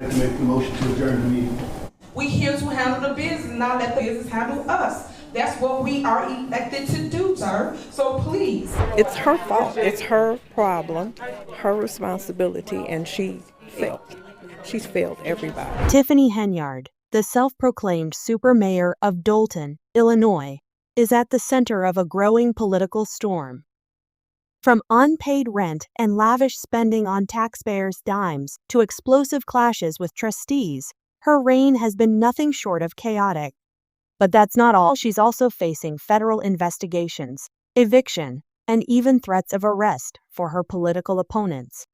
I'd like to make the motion to adjourn the meeting. We here to handle the business, not let the business handle us. That's what we are elected to do, sir. So please. It's her fault. It's her problem, her responsibility, and she failed. She's failed everybody. Tiffany Henyard, the self-proclaimed super mayor of Dolton, Illinois, is at the center of a growing political storm. From unpaid rent and lavish spending on taxpayers' dimes to explosive clashes with trustees, her reign has been nothing short of chaotic. But that's not all. She's also facing federal investigations, eviction, and even threats of arrest for her political opponents.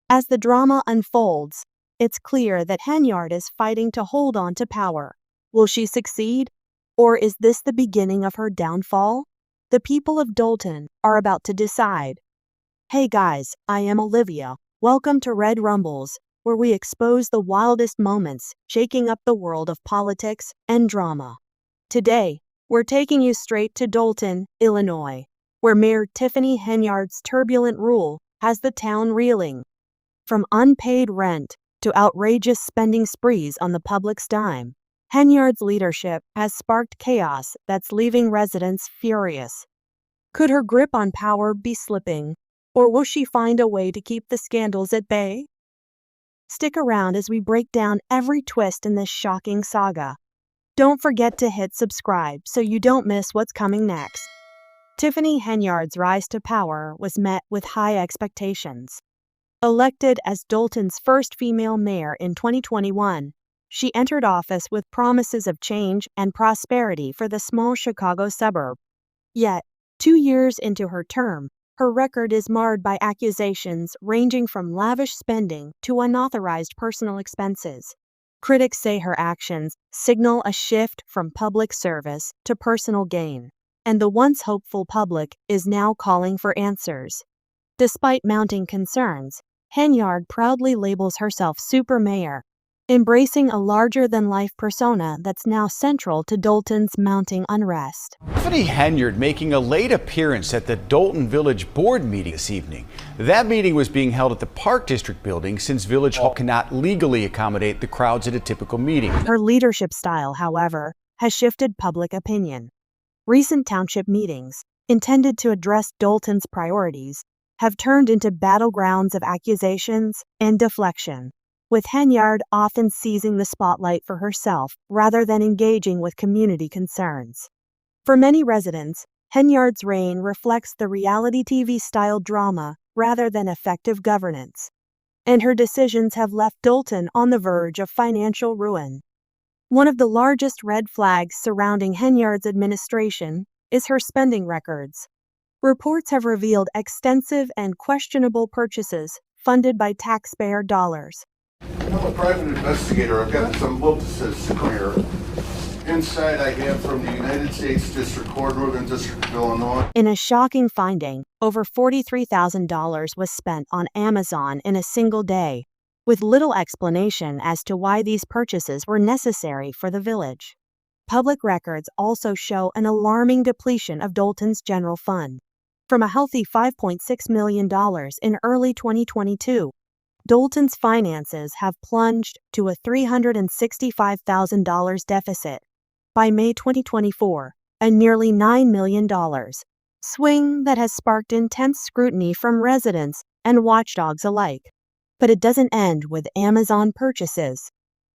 As the drama unfolds, it's clear that Henyard is fighting to hold on to power. Will she succeed? Or is this the beginning of her downfall? The people of Dolton are about to decide. Hey guys, I am Olivia. Welcome to Red Rumbles, where we expose the wildest moments shaking up the world of politics and drama. Today, we're taking you straight to Dolton, Illinois, where Mayor Tiffany Henyard's turbulent rule has the town reeling. From unpaid rent to outrageous spending sprees on the public's dime, Henyard's leadership has sparked chaos that's leaving residents furious. Could her grip on power be slipping, or will she find a way to keep the scandals at bay? Stick around as we break down every twist in this shocking saga. Don't forget to hit subscribe so you don't miss what's coming next. Tiffany Henyard's rise to power was met with high expectations. Elected as Dolton's first female mayor in 2021, she entered office with promises of change and prosperity for the small Chicago suburb. Yet, 2 years into her term, her record is marred by accusations ranging from lavish spending to unauthorized personal expenses. Critics say her actions signal a shift from public service to personal gain, and the once hopeful public is now calling for answers. Despite mounting concerns, Henyard proudly labels herself super mayor, embracing a larger-than-life persona that's now central to Dolton's mounting unrest. Tiffany Henyard making a late appearance at the Dolton Village Board meeting this evening. That meeting was being held at the Park District building since Village Hall cannot legally accommodate the crowds at a typical meeting. Her leadership style, however, has shifted public opinion. Recent township meetings, intended to address Dolton's priorities, have turned into battlegrounds of accusations and deflection, with Henyard often seizing the spotlight for herself rather than engaging with community concerns. For many residents, Henyard's reign reflects the reality TV-style drama rather than effective governance, and her decisions have left Dolton on the verge of financial ruin. One of the largest red flags surrounding Henyard's administration is her spending records. Reports have revealed extensive and questionable purchases funded by taxpayer dollars. I'm a private investigator. I've got some books that sit here. Inside I have from the United States District Court, Northern District of Illinois. In a shocking finding, over $43,000 was spent on Amazon in a single day, with little explanation as to why these purchases were necessary for the village. Public records also show an alarming depletion of Dolton's general fund. From a healthy $5.6 million in early 2022, Dolton's finances have plunged to a $365,000 deficit. By May 2024, a nearly $9 million swing that has sparked intense scrutiny from residents and watchdogs alike. But it doesn't end with Amazon purchases.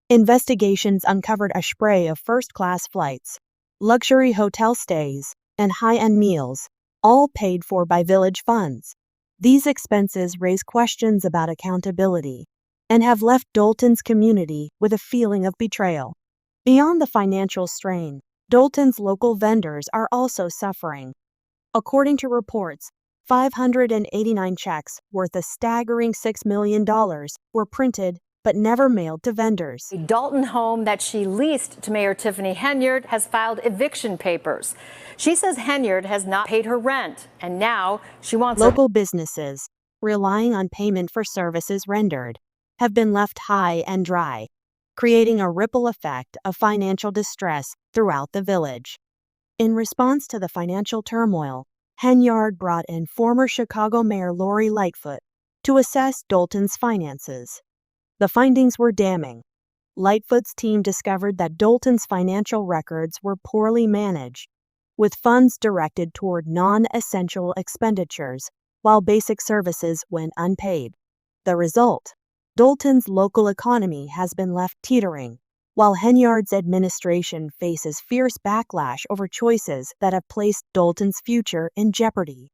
Investigations uncovered a spray of first-class flights, luxury hotel stays, and high-end meals, all paid for by village funds. These expenses raise questions about accountability and have left Dolton's community with a feeling of betrayal. Beyond the financial strain, Dolton's local vendors are also suffering. According to reports, 589 checks worth a staggering $6 million were printed but never mailed to vendors. A Dolton home that she leased to Mayor Tiffany Henyard has filed eviction papers. She says Henyard has not paid her rent, and now she wants local businesses, relying on payment for services rendered, have been left high and dry, creating a ripple effect of financial distress throughout the village. In response to the financial turmoil, Henyard brought in former Chicago Mayor Lori Lightfoot to assess Dolton's finances. The findings were damning. Lightfoot's team discovered that Dolton's financial records were poorly managed, with funds directed toward non-essential expenditures, while basic services went unpaid. The result: Dolton's local economy has been left teetering, while Henyard's administration faces fierce backlash over choices that have placed Dolton's future in jeopardy.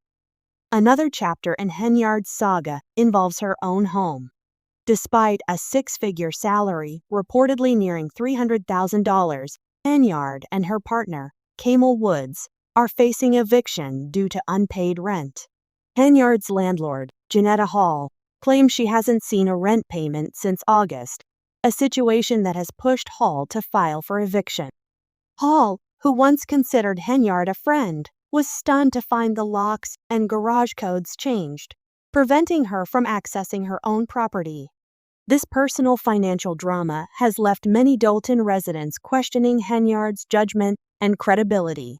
Another chapter in Henyard's saga involves her own home. Despite a six-figure salary reportedly nearing $300,000, Henyard and her partner, Camel Woods, are facing eviction due to unpaid rent. Henyard's landlord, Janetta Hall, claims she hasn't seen a rent payment since August, a situation that has pushed Hall to file for eviction. Hall, who once considered Henyard a friend, was stunned to find the locks and garage codes changed, preventing her from accessing her own property. This personal financial drama has left many Dolton residents questioning Henyard's judgment and credibility.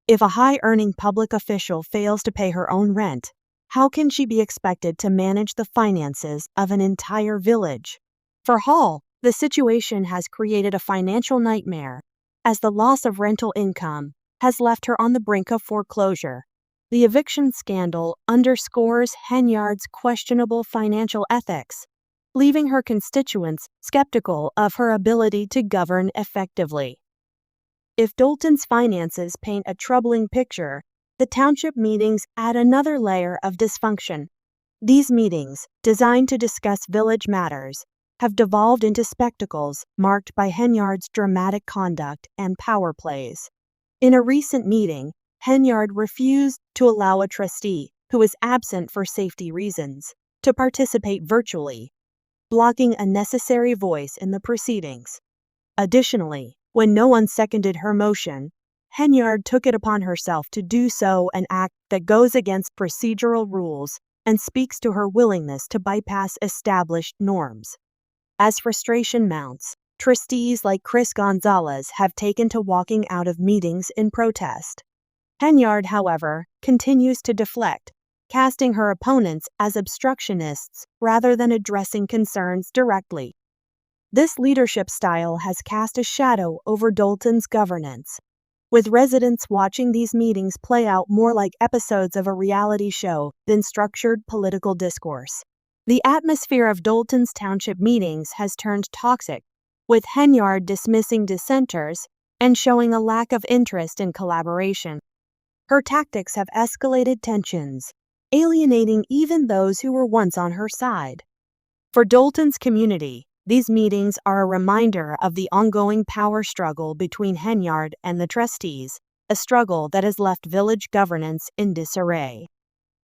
If a high-earning public official fails to pay her own rent, how can she be expected to manage the finances of an entire village? For Hall, the situation has created a financial nightmare, as the loss of rental income has left her on the brink of foreclosure. The eviction scandal underscores Henyard's questionable financial ethics, leaving her constituents skeptical of her ability to govern effectively. If Dolton's finances paint a troubling picture, the township meetings add another layer of dysfunction. These meetings, designed to discuss village matters, have devolved into spectacles marked by Henyard's dramatic conduct and power plays. In a recent meeting, Henyard refused to allow a trustee, who is absent for safety reasons, to participate virtually, blocking a necessary voice in the proceedings. Additionally, when no one seconded her motion, Henyard took it upon herself to do so, an act that goes against procedural rules and speaks to her willingness to bypass established norms. As frustration mounts, trustees like Chris Gonzalez have taken to walking out of meetings in protest. Henyard, however, continues to deflect, casting her opponents as obstructionists rather than addressing concerns directly. This leadership style has cast a shadow over Dolton's governance, with residents watching these meetings play out more like episodes of a reality show than structured political discourse. The atmosphere of Dolton's township meetings has turned toxic, with Henyard dismissing dissenters and showing a lack of interest in collaboration. Her tactics have escalated tensions, alienating even those who were once on her side. For Dolton's community, these meetings are a reminder of the ongoing power struggle between Henyard and the trustees, a struggle that has left village governance in disarray.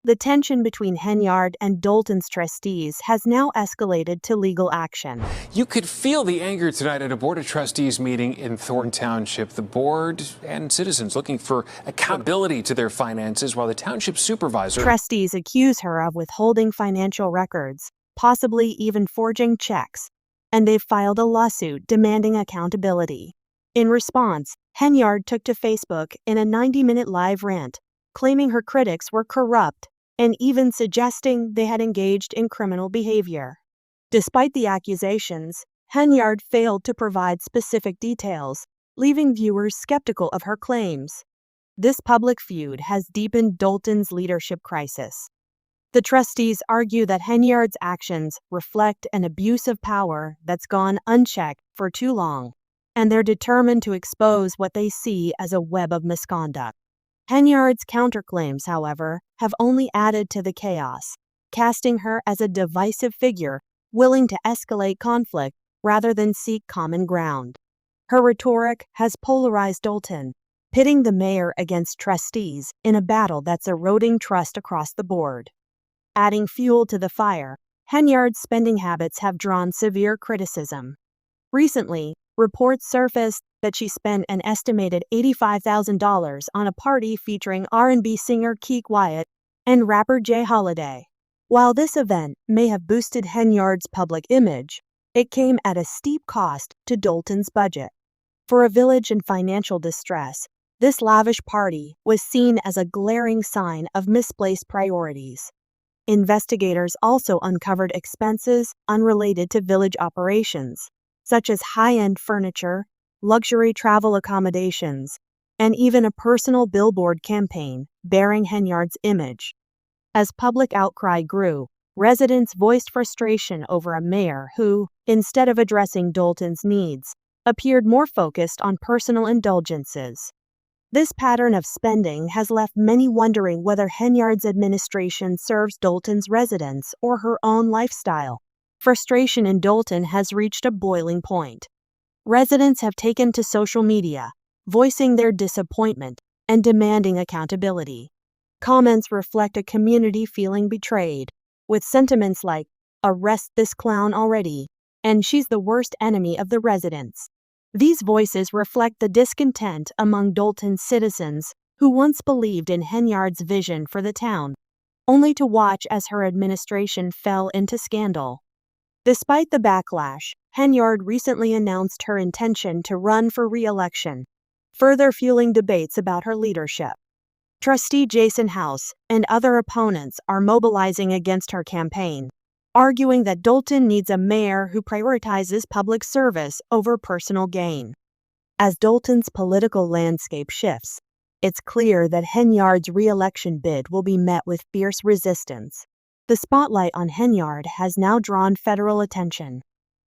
The tension between Henyard and Dolton's trustees has now escalated to legal action. You could feel the anger tonight at a Board of Trustees meeting in Thornton Township. The board and citizens looking for accountability to their finances, while the township supervisor... Trustees accuse her of withholding financial records, possibly even forging checks, and they've filed a lawsuit demanding accountability. In response, Henyard took to Facebook in a 90-minute live rant, claiming her critics were corrupt and even suggesting they had engaged in criminal behavior. Despite the accusations, Henyard failed to provide specific details, leaving viewers skeptical of her claims. This public feud has deepened Dolton's leadership crisis. The trustees argue that Henyard's actions reflect an abuse of power that's gone unchecked for too long, and they're determined to expose what they see as a web of misconduct. Henyard's counterclaims, however, have only added to the chaos, casting her as a divisive figure willing to escalate conflict rather than seek common ground. Her rhetoric has polarized Dolton, pitting the mayor against trustees in a battle that's eroding trust across the board. Adding fuel to the fire, Henyard's spending habits have drawn severe criticism. Recently, reports surfaced that she spent an estimated $85,000 on a party featuring R&B singer Keek Wyatt and rapper Jay Holiday. While this event may have boosted Henyard's public image, it came at a steep cost to Dolton's budget. For a village in financial distress, this lavish party was seen as a glaring sign of misplaced priorities. investigators also uncovered expenses unrelated to village operations, such as high-end furniture, luxury travel accommodations, and even a personal billboard campaign bearing Henyard's image. As public outcry grew, residents voiced frustration over a mayor who, instead of addressing Dolton's needs, appeared more focused on personal indulgences. This pattern of spending has left many wondering whether Henyard's administration serves Dolton's residents or her own lifestyle. Frustration in Dolton has reached a boiling point. Residents have taken to social media, voicing their disappointment and demanding accountability. Comments reflect a community feeling betrayed, with sentiments like, "Arrest this clown already," and "She's the worst enemy of the residents." These voices reflect the discontent among Dolton's citizens who once believed in Henyard's vision for the town, only to watch as her administration fell into scandal. Despite the backlash, Henyard recently announced her intention to run for re-election, further fueling debates about her leadership. Trustee Jason House and other opponents are mobilizing against her campaign, arguing that Dolton needs a mayor who prioritizes public service over personal gain. As Dolton's political landscape shifts, it's clear that Henyard's re-election bid will be met with fierce resistance. The spotlight on Henyard has now drawn federal attention.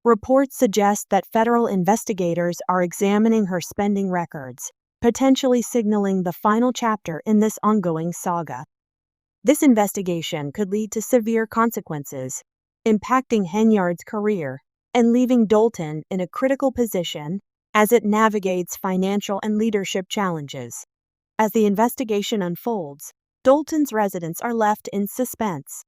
Reports suggest that federal investigators are examining her spending records, potentially signaling the final chapter in this ongoing saga. This investigation could lead to severe consequences, impacting Henyard's career and leaving Dolton in a critical position as it navigates financial and leadership challenges. As the investigation unfolds, Dolton's residents are left in suspense.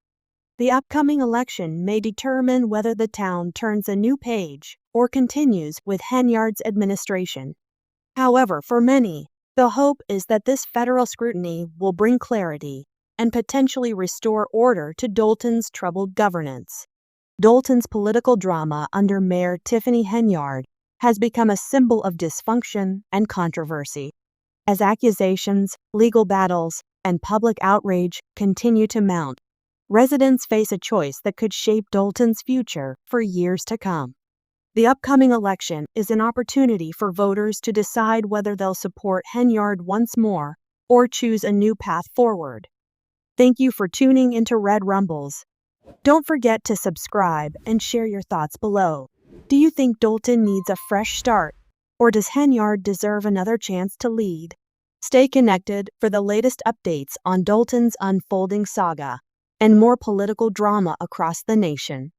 The upcoming election may determine whether the town turns a new page or continues with Henyard's administration. However, for many, the hope is that this federal scrutiny will bring clarity and potentially restore order to Dolton's troubled governance. Dolton's political drama under Mayor Tiffany Henyard has become a symbol of dysfunction and controversy. As accusations, legal battles, and public outrage continue to mount, residents face a choice that could shape Dolton's future for years to come. The upcoming election is an opportunity for voters to decide whether they'll support Henyard once more or choose a new path forward. Thank you for tuning into Red Rumbles. Don't forget to subscribe and share your thoughts below. Do you think Dolton needs a fresh start, or does Henyard deserve another chance to lead? Stay connected for the latest updates on Dolton's unfolding saga and more political drama across the nation.